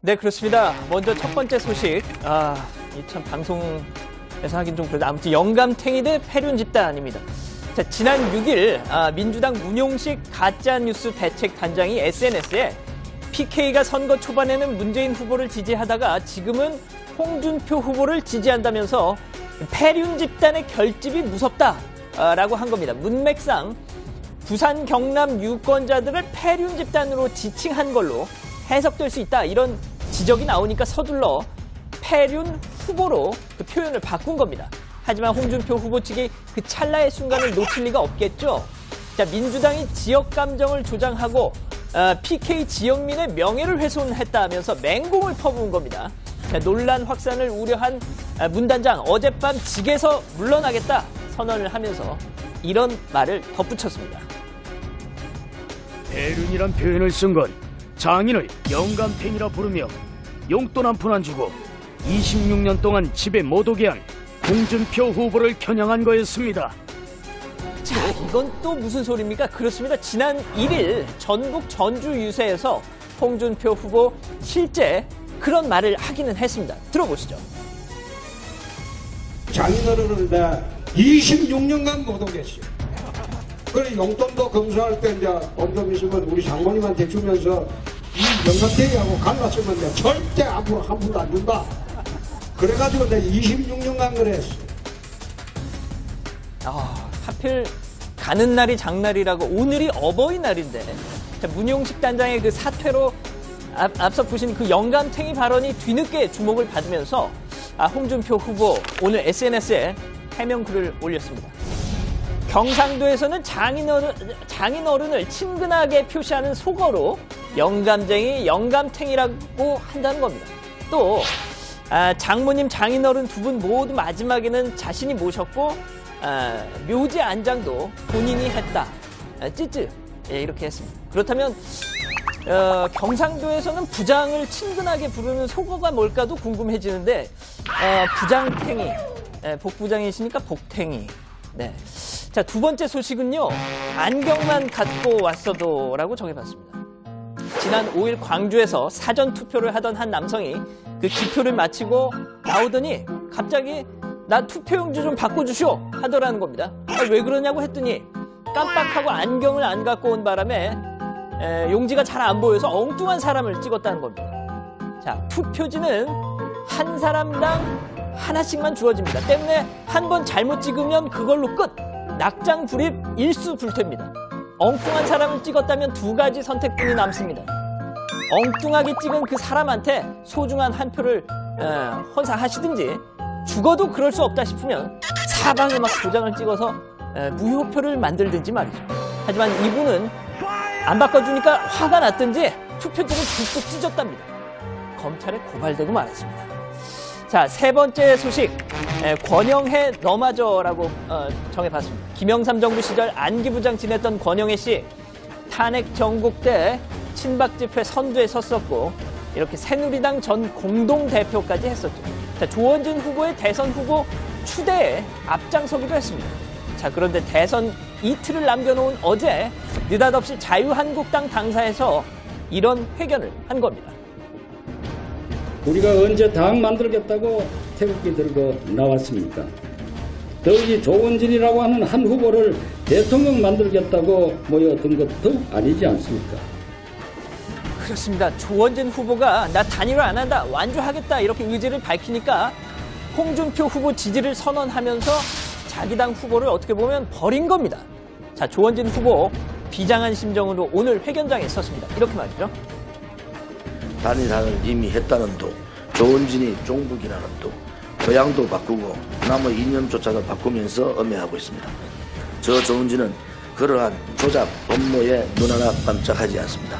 네, 그렇습니다. 먼저 첫 번째 소식. 이 참 방송에서 하긴 좀 그래도 아무튼 영감탱이 대 패륜 집단입니다. 자, 지난 6일 민주당 문용식 가짜뉴스 대책단장이 SNS에 PK가 선거 초반에는 문재인 후보를 지지하다가 지금은 홍준표 후보를 지지한다면서 패륜 집단의 결집이 무섭다라고 한 겁니다. 문맥상 부산 경남 유권자들을 패륜 집단으로 지칭한 걸로 해석될 수 있다, 이런 지적이 나오니까 서둘러 패륜 후보로 그 표현을 바꾼 겁니다. 하지만 홍준표 후보 측이 그 찰나의 순간을 놓칠 리가 없겠죠. 자, 민주당이 지역 감정을 조장하고 PK 지역민의 명예를 훼손했다면서 맹공을 퍼부은 겁니다. 자, 논란 확산을 우려한 문 단장, 어젯밤 직에서 물러나겠다 선언을 하면서 이런 말을 덧붙였습니다. 패륜이란 표현을 쓴 건 장인을 영감탱이라 부르며 용돈 한 푼 안 주고 26년 동안 집에 못 오게 한 홍준표 후보를 겨냥한 거였습니다. 자, 이건 또 무슨 소리입니까? 그렇습니다. 지난 1일 전북 전주 유세에서 홍준표 후보 실제 그런 말을 하기는 했습니다. 들어보시죠. 장인어른을 내 26년간 못 오겠어요. 그래, 용돈도 검수할 때 이제 돈 좀 있으면 우리 장모님한테 주면서 이 영감탱이하고 갈랐으면 내가 절대 앞으로 한 푼도 안 준다. 그래가지고 내가 26년간 그랬어. 하필 가는 날이 장날이라고. 오늘이 어버이날인데. 자, 문용식 단장의 그 사퇴로 앞서 보신 그 영감탱이 발언이 뒤늦게 주목을 받으면서 홍준표 후보 오늘 SNS에 해명글을 올렸습니다. 경상도에서는 장인어른을 친근하게 표시하는 속어로 영감쟁이, 영감탱이라고 한다는 겁니다. 또 장모님, 장인어른 두 분 모두 마지막에는 자신이 모셨고 묘지 안장도 본인이 했다. 찌찌. 예, 이렇게 했습니다. 그렇다면 경상도에서는 부장을 친근하게 부르는 속어가 뭘까도 궁금해지는데 부장탱이, 복부장이시니까 복탱이. 네. 자, 두 번째 소식은요. 안경만 갖고 왔어도라고 정해봤습니다. 지난 5일 광주에서 사전 투표를 하던 한 남성이 그 기표를 마치고 나오더니 갑자기 나 투표용지 좀 바꿔주시오 하더라는 겁니다. 왜 그러냐고 했더니 깜빡하고 안경을 안 갖고 온 바람에 용지가 잘 안 보여서 엉뚱한 사람을 찍었다는 겁니다. 자, 투표지는 한 사람당 하나씩만 주어집니다. 때문에 한 번 잘못 찍으면 그걸로 끝. 낙장 불입, 일수 불퇴입니다. 엉뚱한 사람을 찍었다면 두 가지 선택뿐이 남습니다. 엉뚱하게 찍은 그 사람한테 소중한 한 표를 헌사하시든지, 죽어도 그럴 수 없다 싶으면 사방에 막 도장을 찍어서 무효표를 만들든지 말이죠. 하지만 이분은 안 바꿔주니까 화가 났든지 투표지를 툭툭 찢었답니다. 검찰에 고발되고 말았습니다. 자, 세 번째 소식. 권영해 너마저라고 정해봤습니다. 김영삼 정부 시절 안기부장 지냈던 권영해 씨, 탄핵 정국 때 친박 집회 선두에 섰었고 이렇게 새누리당 전 공동대표까지 했었죠. 자, 조원진 후보의 대선 후보 추대에 앞장서기도 했습니다. 자, 그런데 대선 이틀을 남겨놓은 어제 느닷없이 자유한국당 당사에서 이런 회견을 한 겁니다. 우리가 언제 당 만들겠다고 태극기 들고 나왔습니까? 더욱이 조원진이라고 하는 한 후보를 대통령 만들겠다고 모여든 것도 아니지 않습니까? 그렇습니다. 조원진 후보가 나 단일화 안 한다, 완주하겠다 이렇게 의지를 밝히니까 홍준표 후보 지지를 선언하면서 자기 당 후보를 어떻게 보면 버린 겁니다. 자, 조원진 후보 비장한 심정으로 오늘 회견장에 섰습니다. 이렇게 말이죠. 단일화를 이미 했다는 도, 조원진이 종북이라는 도, 고향도 바꾸고 남의 이념조차도 바꾸면서 엄해하고 있습니다. 저 조원진은 그러한 조작 업무에 눈 하나 깜짝하지 않습니다.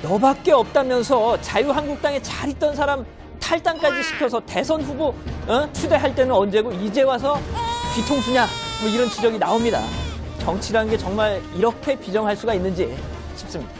너밖에 없다면서 자유한국당에 잘 있던 사람 탈당까지 시켜서 대선 후보 추대할 때는 언제고 이제 와서 뒤통수냐, 뭐 이런 지적이 나옵니다. 정치라는 게 정말 이렇게 비정할 수가 있는지 싶습니다.